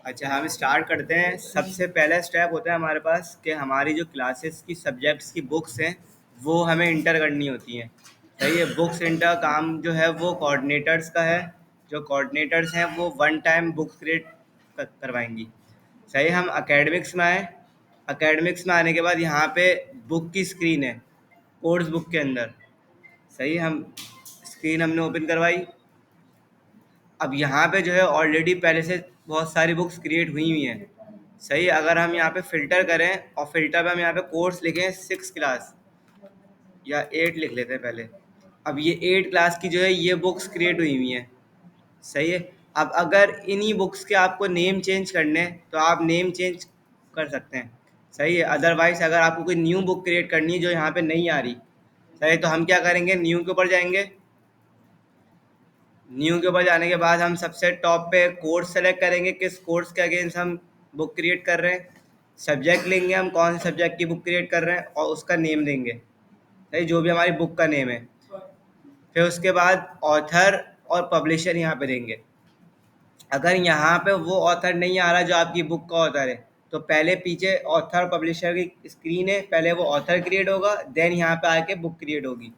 अच्छा, हम स्टार्ट करते हैं। सबसे पहला स्टेप होता है हमारे पास कि हमारी जो क्लासेस की सब्जेक्ट्स की बुक्स हैं वो हमें इंटर करनी होती हैं। सही है। बुक्स इंटर काम जो है वो कोऑर्डिनेटर्स का है। जो कोऑर्डिनेटर्स हैं वो वन टाइम बुक्स क्रिएट करवाएंगी। सही। हम एकेडमिक्स में आए। एकेडमिक्स में आने के बाद यहाँ पे बुक की स्क्रीन है कोर्स बुक के अंदर। सही। हम स्क्रीन हमने ओपन करवाई। अब यहाँ पे जो है ऑलरेडी पहले से बहुत सारी बुक्स क्रिएट हुई हुई हैं। सही। अगर हम यहाँ पे फ़िल्टर करें और फ़िल्टर पे हम यहाँ पे कोर्स लिखें 6 क्लास या 8 लिख लेते हैं पहले। अब ये 8 क्लास की जो है ये बुक्स क्रिएट हुई हुई हैं। सही है। अब अगर इन्हीं बुक्स के आपको नेम चेंज करने हैं तो आप नेम चेंज कर सकते हैं। सही है। अदरवाइज़ अगर आपको कोई न्यू बुक क्रिएट करनी है जो यहाँ पे नहीं आ रही, सही, तो हम क्या करेंगे, न्यू के ऊपर जाएंगे। न्यू के ऊपर जाने के बाद हम सबसे टॉप पे कोर्स सेलेक्ट करेंगे, किस कोर्स के अगेंस्ट हम बुक क्रिएट कर रहे हैं। सब्जेक्ट लेंगे, हम कौन से सब्जेक्ट की बुक क्रिएट कर रहे हैं और उसका नेम देंगे। सही। जो भी हमारी बुक का नेम है। फिर उसके बाद ऑथर और पब्लिशर यहाँ पे देंगे। अगर यहाँ पे वो ऑथर नहीं आ रहा जो आपकी बुक का ऑथर है तो पहले पीछे ऑथर पब्लिशर की स्क्रीन है, पहले वो ऑथर क्रिएट होगा, देन यहाँ पे आके बुक क्रिएट होगी।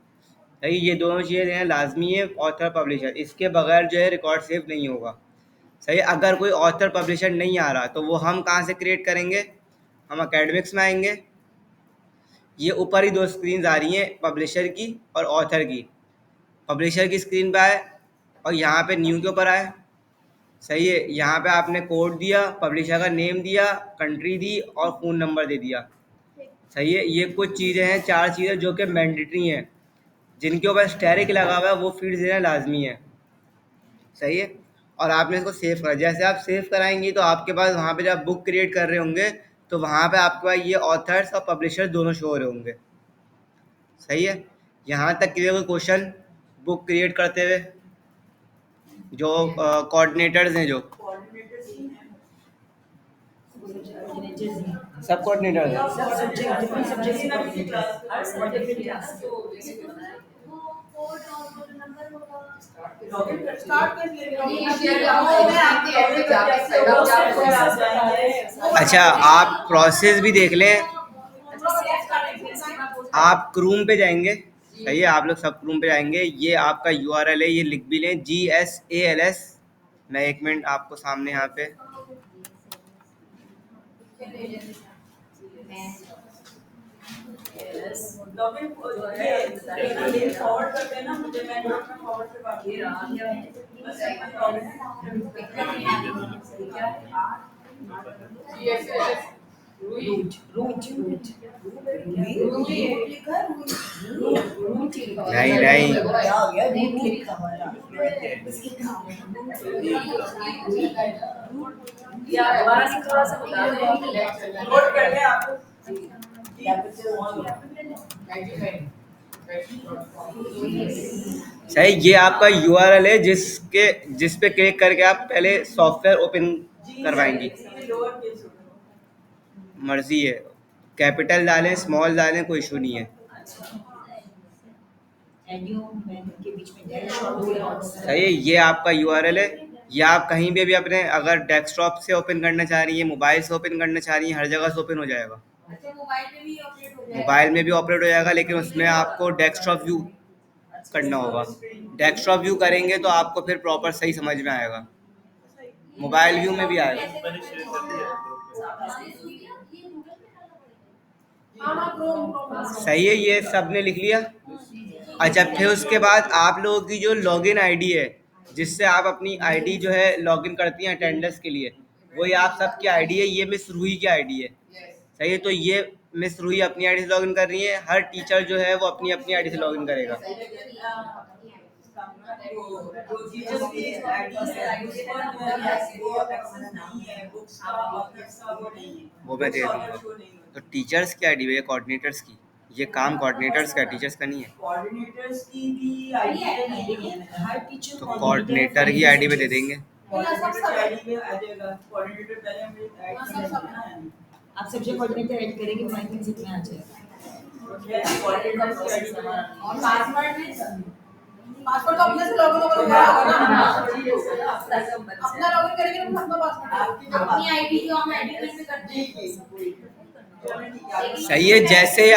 सही। ये दोनों चीज़ें हैं लाजमी है, ऑथर पब्लिशर, इसके बगैर जो है रिकॉर्ड सेव नहीं होगा। सही। अगर कोई ऑथर पब्लिशर नहीं आ रहा तो वो हम कहाँ से क्रिएट करेंगे, हम एकेडमिक्स में आएंगे। ये ऊपर ही दो स्क्रीन आ रही हैं, पब्लिशर की और ऑथर की। पब्लिशर की स्क्रीन पे आए और यहाँ पे न्यू के ऊपर आए। सही है। यहाँ पे आपने कोड दिया, पब्लिशर का नेम दिया, कंट्री दी और फ़ोन नंबर दे दिया। सही है। ये कुछ चीज़ें हैं, 4 चीज़ें जो कि मैंडेटरी हैं, जिनके ऊपर स्टेरिक लगा हुआ है, वो फील्ड देना लाजमी है। सही है। और आपने इसको सेव करा। जैसे आप सेव कराएंगी तो आपके पास वहाँ पे जब बुक क्रिएट कर रहे होंगे तो वहाँ पे आपके पास ये ऑथर्स और पब्लिशर्स दोनों शो हो रहे होंगे। सही है। यहाँ तक क्लियर? कोई क्वेश्चन बुक क्रिएट करते हुए? जो कोऑर्डिनेटर्स हैं, जो सब कोऑर्डिनेटर अच्छा, आप प्रोसेस भी देख लें। आप क्रूम पे जाएंगे। सही है। आप लोग सब क्रूम पे जाएंगे। ये आपका URL है, ये लिख भी लें, GSALS। मैं 1 मिनट आपको सामने यहाँ पे नहीं नहीं सही। ये आपका URL है जिस पे क्लिक करके आप पहले सॉफ्टवेयर ओपन करवाएंगी। मर्जी है, कैपिटल डालें, स्मॉल डालें, कोई इशू नहीं है। सही है। ये आपका URL है। ये आप कहीं पे भी अपने अगर डेस्कटॉप से ओपन करना चाह रही हैं, मोबाइल से ओपन करना चाह रही हैं, हर जगह से ओपन हो जाएगा। मोबाइल में भी ऑपरेट हो जाएगा, लेकिन उसमें आपको डेस्कटॉप व्यू करना होगा। डेस्कटॉप व्यू करेंगे तो आपको फिर प्रॉपर सही समझ में आएगा। मोबाइल व्यू में भी आएगा। सही है। ये सब ने लिख लिया। अच्छा, फिर उसके बाद आप लोगों की जो लॉगिन आईडी है, जिससे आप अपनी आईडी जो है लॉगिन करती हैं अटेंडेंस के लिए, वो ये आप सबकी आईडी है। ये मिस रूही की आईडी है। सही है। तो ये मिस रूही अपनी आईडी से लॉगिन कर रही है। हर टीचर जो है वो अपनी अपनी आईडी से लॉगिन करेगा। वो मैं दे दूंगा। तो टीचर्स की आईडी है, कोऑर्डिनेटर्स की। ये काम कोऑर्डिनेटर्स का, टीचर्स का नहीं है। तो कोऑर्डिनेटर की आईडी पे दे देंगे। आप सब्जेक्ट कोऑर्डिनेटर ऐड करेंगे तो आई थिंक में आ जाएगा। पासवर्ड तो अपने से लॉगिन होगा ना, अपना लॉगिन करेंगे तो अपना पासवर्ड, अपनी आईडी जो हम एडिट में करते हैं। सही है। जैसे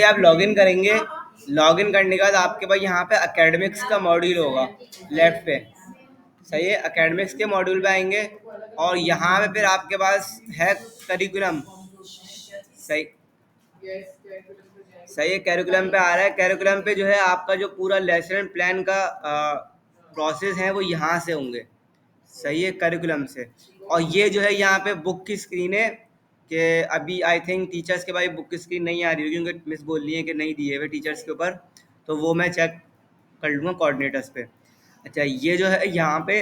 आप लॉगिन करेंगे, लॉगिन करने के बाद आपके पास यहाँ पे एकेडमिक्स का मॉड्यूल होगा लेफ्ट पे। सही है, एकेडमिक्स के मॉड्यूल पे आएंगे और यहाँ पे फिर आपके पास है करिकुलम। सही सही है, करिकुलम पे आ रहा है। करिकुलम पे जो है आपका जो पूरा लेसन प्लान का प्रोसेस है वो यहाँ से होंगे। सही है, करिकुलम से। और ये जो है यहाँ पे बुक की स्क्रीन है कि अभी आई थिंक टीचर्स के भाई बुक की स्क्रीन नहीं आ रही होगी क्योंकि मिस बोल रही है कि नहीं दिए हुए टीचर्स के ऊपर, तो वो मैं चेक कर लूँगा कोऑर्डिनेटर्स पे। अच्छा, ये जो है यहाँ पे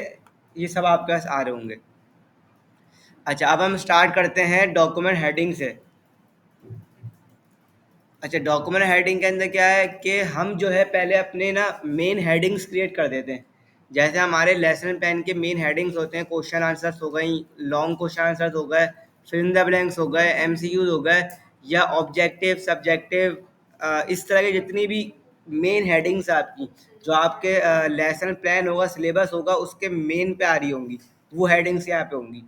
ये सब आपके पास आ रहे होंगे। अच्छा, अब हम स्टार्ट करते हैं डॉक्यूमेंट हेडिंग से। अच्छा, डॉक्यूमेंट हेडिंग के अंदर क्या है कि हम जो है पहले अपने ना मेन हेडिंग्स क्रिएट कर देते हैं। जैसे हमारे लेसन प्लान के मेन हेडिंग्स होते हैं, क्वेश्चन आंसर्स हो गई, लॉन्ग क्वेश्चन आंसर्स हो गए, फिल इन द ब्लैंक्स हो गए, एमसीक्यूज हो गए, या ऑब्जेक्टिव सब्जेक्टिव, इस तरह की जितनी भी मेन हेडिंग्स आपकी जो आपके लेसन प्लान होगा, सिलेबस होगा, उसके मेन पे आ रही होंगी, वो हेडिंग्स यहाँ पे होंगी।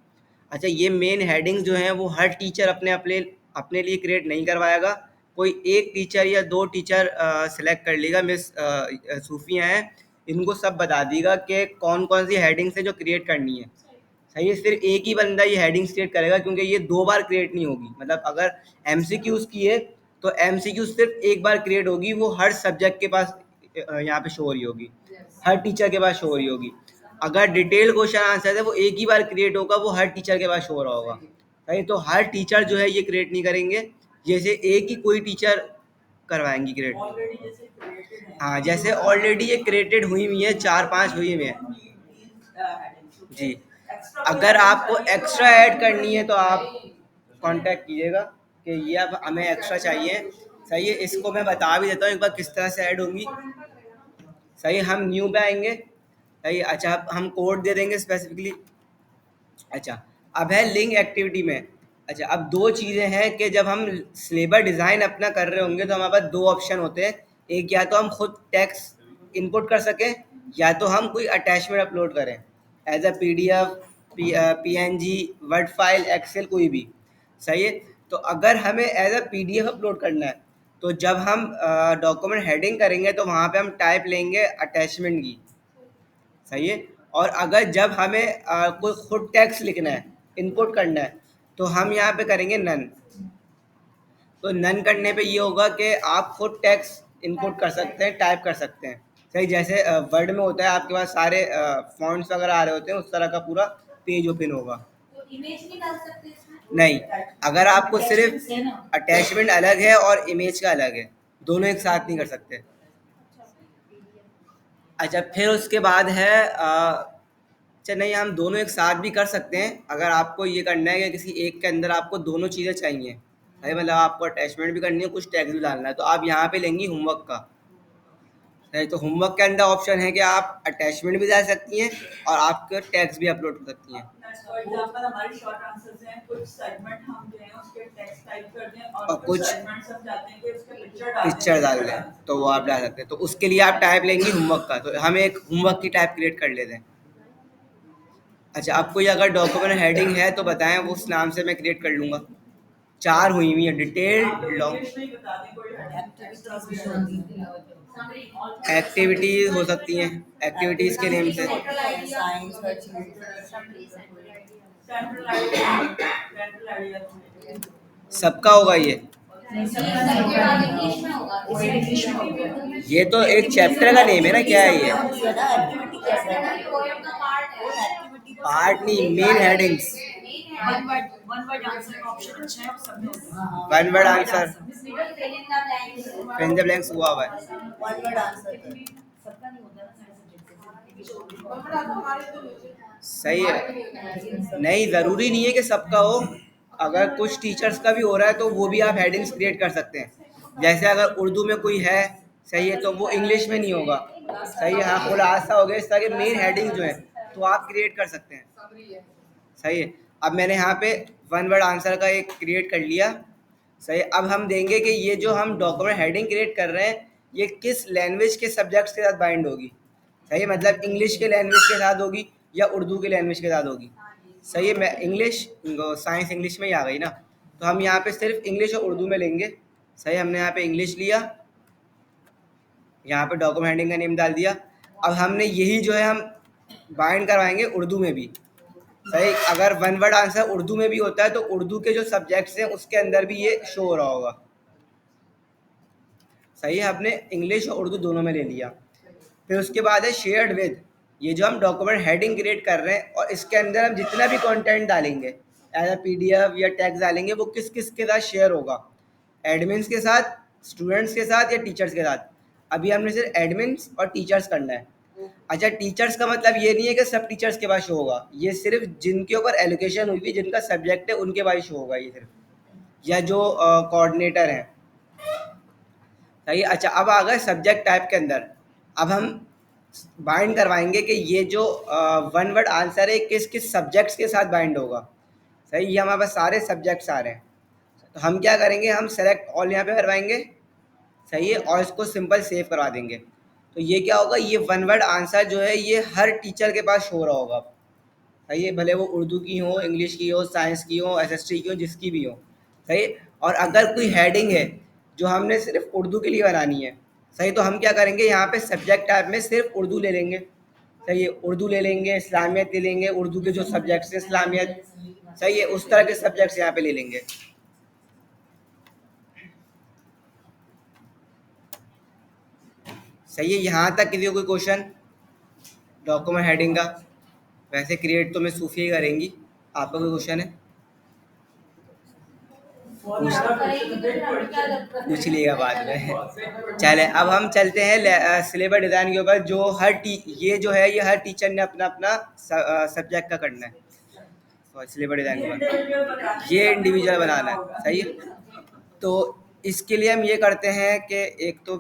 अच्छा, ये मेन हेडिंग्स जो हैं वो हर टीचर अपने अपने अपने लिए क्रिएट नहीं करवाएगा। कोई एक टीचर या दो टीचर सेलेक्ट कर लेगा, मिस सूफिया हैं, इनको सब बता देगा कि कौन कौन सी हेडिंग्स है जो क्रिएट करनी है। सही है, सिर्फ एक ही बंदा ये हेडिंग्स क्रिएट करेगा क्योंकि ये 2 बार क्रिएट नहीं होगी। मतलब अगर एमसीक्यूज की है तो एमसीक्यू सिर्फ एक बार क्रिएट होगी, वो हर सब्जेक्ट के पास यहाँ पे शो हो रही होगी, हर टीचर के पास शो हो रही होगी। अगर डिटेल क्वेश्चन आंसर है वो एक ही बार क्रिएट होगा, वो हर टीचर के पास शो हो रहा होगा। सही, तो हर टीचर जो है ये क्रिएट नहीं करेंगे, जैसे एक ही कोई टीचर करवाएंगी क्रिएट। हाँ, जैसे ऑलरेडी ये क्रिएटेड हुई है, 4-5 हुई हुई है जी। अगर आपको एक्स्ट्रा ऐड करनी है तो आप कांटेक्ट कीजिएगा कि ये अब हमें एक्स्ट्रा चाहिए। सही है, इसको मैं बता भी देता हूँ एक बार किस तरह से ऐड होंगी। सही, हम न्यू पे आएंगे। सही, अच्छा, अब हम कोड दे देंगे स्पेसिफिकली। अच्छा, अब है लिंक एक्टिविटी में। अच्छा, अब दो चीज़ें हैं कि जब हम सिलेबस डिज़ाइन अपना कर रहे होंगे तो हमारे पास दो ऑप्शन होते हैं। एक, या तो हम खुद टेक्स्ट इनपुट कर सकें, या तो हम कोई अटैचमेंट अपलोड करें as a PDF, PNG, word file, excel, कोई भी। सही है, तो अगर हमें एज अ पीडीएफ अपलोड करना है तो जब हम डॉक्यूमेंट हेडिंग करेंगे तो वहाँ पे हम टाइप लेंगे अटैचमेंट की। सही है, और अगर जब हमें कोई खुद टेक्स्ट लिखना है, इनपुट करना है, तो हम यहाँ पे करेंगे नन। तो नन करने पे ये होगा कि आप खुद टेक्स्ट इनपुट कर सकते हैं, टाइप कर सकते हैं। सही, जैसे वर्ड में होता है आपके पास सारे फॉन्ट्स वगैरह आ रहे होते हैं, उस तरह का पूरा पेज ओपन होगा। तो इमेज नहीं डाल सकते इसमें? नहीं, अगर आपको सिर्फ अटैचमेंट अलग है और इमेज का अलग है, दोनों एक साथ नहीं कर सकते। अच्छा, फिर उसके बाद है अच्छा नहीं, हम दोनों एक साथ भी कर सकते हैं अगर आपको ये करना है कि किसी एक के अंदर आपको दोनों चीज़ें चाहिए। सही, मतलब आपको अटैचमेंट भी करनी है, कुछ टैक्स भी डालना है, तो आप यहाँ पे लेंगी होमवर्क का। सही, तो होमवर्क के अंदर ऑप्शन है कि आप अटैचमेंट भी डाल सकती हैं और आपके टैक्स भी अपलोड कर सकती हैं। फॉर एग्जांपल हमारी शॉर्ट आंसर्स हैं, कुछ सेगमेंट हम जो है उसके टेक्स्ट टाइप कर दें और और कुछ कुछ सेगमेंट्स हम चाहते हैं कि उसके पिक्चर पिक्चर डाल दें, तो वो आप डाल सकते हैं। तो उसके लिए आप टाइप लेंगी होमवर्क का, तो हम एक होमवर्क की टाइप क्रिएट कर लेते हैं। अच्छा, आपको ये अगर डॉक्यूमेंट हेडिंग है तो बताएं, वो उस नाम से मैं क्रिएट कर लूँगा। 4 हुई हुई है, डिटेल, लॉन्ग, एक्टिविटीज़ हो सकती हैं, एक्टिविटीज़ के नेम से। सबका होगा ये तो एक चैप्टर का नेम है ना, क्या है ये? पार्ट नहीं, main headings. One word answer का ऑप्शन अच्छा है, सब में होता है। One word answer, fill in the blanks हुआ हुआ है। वन वर्ड आंसर सबका नहीं होता ना, सारे सब्जेक्ट। सही है, नहीं ज़रूरी नहीं है कि सबका हो। अगर कुछ टीचर्स का भी हो रहा है तो वो भी आप हेडिंग्स क्रिएट कर सकते हैं। जैसे अगर उर्दू में कोई है, सही है, तो वो इंग्लिश में नहीं होगा। सही है, हाँ, खुलासा हो गया, इस तरह के मेन हेडिंग जो है तो आप क्रिएट कर सकते हैं। सही है, अब मैंने यहाँ पे वन वर्ड आंसर का एक क्रिएट कर लिया। सही, अब हम देंगे कि ये जो हम डॉक्यूमेंट हेडिंग क्रिएट कर रहे हैं ये किस लैंग्वेज के सब्जेक्ट्स के साथ बाइंड होगी। सही है, मतलब इंग्लिश के लैंग्वेज के साथ होगी या उर्दू के लैंग्वेज के साथ होगी। सही है, मैं इंग्लिश, साइंस इंग्लिश में ही आ गई ना, तो हम यहाँ पे सिर्फ इंग्लिश और उर्दू में लेंगे। सही, हमने यहाँ पे इंग्लिश लिया, यहाँ पे डॉक्यूमेंट हेडिंग का नेम डाल दिया। अब हमने यही जो है हम बाइंड करवाएंगे उर्दू में भी। सही, अगर वन वर्ड आंसर उर्दू में भी होता है तो उर्दू के जो सब्जेक्ट्स हैं उसके अंदर भी ये शो हो रहा होगा। सही है, हमने इंग्लिश और उर्दू दोनों में ले लिया। फिर उसके बाद है शेयर्ड विद, ये जो हम डॉक्यूमेंट हेडिंग क्रिएट कर रहे हैं और इसके अंदर हम जितना भी कंटेंट डालेंगे एज अ PDF या टेक्स्ट डालेंगे वो किस किस के साथ शेयर होगा। एडमिन्स के साथ, स्टूडेंट्स के साथ या टीचर्स के साथ। अभी हमने सिर्फ एडमिन्स और टीचर्स करना है। अच्छा, टीचर्स का मतलब ये नहीं है कि सब टीचर्स के पास शो होगा, ये सिर्फ जिनके ऊपर एलोकेशन हुई है, जिनका सब्जेक्ट है उनके पास शो होगा ये सिर्फ, या जो कोऑर्डिनेटर हैं। सही, अच्छा अब आ गए सब्जेक्ट टाइप के अंदर। अब हम बाइंड करवाएंगे कि ये जो वन वर्ड आंसर है किस किस सब्जेक्ट्स के साथ बाइंड होगा। सही, ये हमारे पास सारे सब्जेक्ट्स आ रहे हैं, तो हम क्या करेंगे, हम सेलेक्ट ऑल यहाँ पे करवाएंगे। सही है, और इसको सिंपल सेव करवा देंगे। तो ये क्या होगा, ये वन वर्ड आंसर जो है ये हर टीचर के पास शो हो रहा होगा। सही है, भले वो उर्दू की हो, इंग्लिश की हो, साइंस की हो, SST की हो, जिसकी भी हो। सही, और अगर कोई हेडिंग है जो हमने सिर्फ उर्दू के लिए बनानी है, सही, तो हम क्या करेंगे, यहाँ पे सब्जेक्ट टाइप में सिर्फ उर्दू ले लेंगे। सही है, उर्दू ले लेंगे, इस्लामियत ले लेंगे, उर्दू के जो सब्जेक्ट्स हैं इस्लामियत, सही है, उस तरह के सब्जेक्ट्स यहाँ पे ले लेंगे। सही है, यहाँ तक किसी को कोई क्वेश्चन डॉक्यूमेंट हेडिंग का? वैसे क्रिएट तो मैं सूफी करेंगी, आपका कोई क्वेश्चन है पूछ लिएगा बाद में। चले, अब हम चलते हैं सिलेबस डिज़ाइन के ऊपर, जो ये जो है ये हर टीचर ने अपना अपना सब्जेक्ट का करना है। सिलेबस डिज़ाइन के ऊपर ये इंडिविजुअल बनाना है। सही है, तो इसके लिए हम ये करते हैं कि एक तो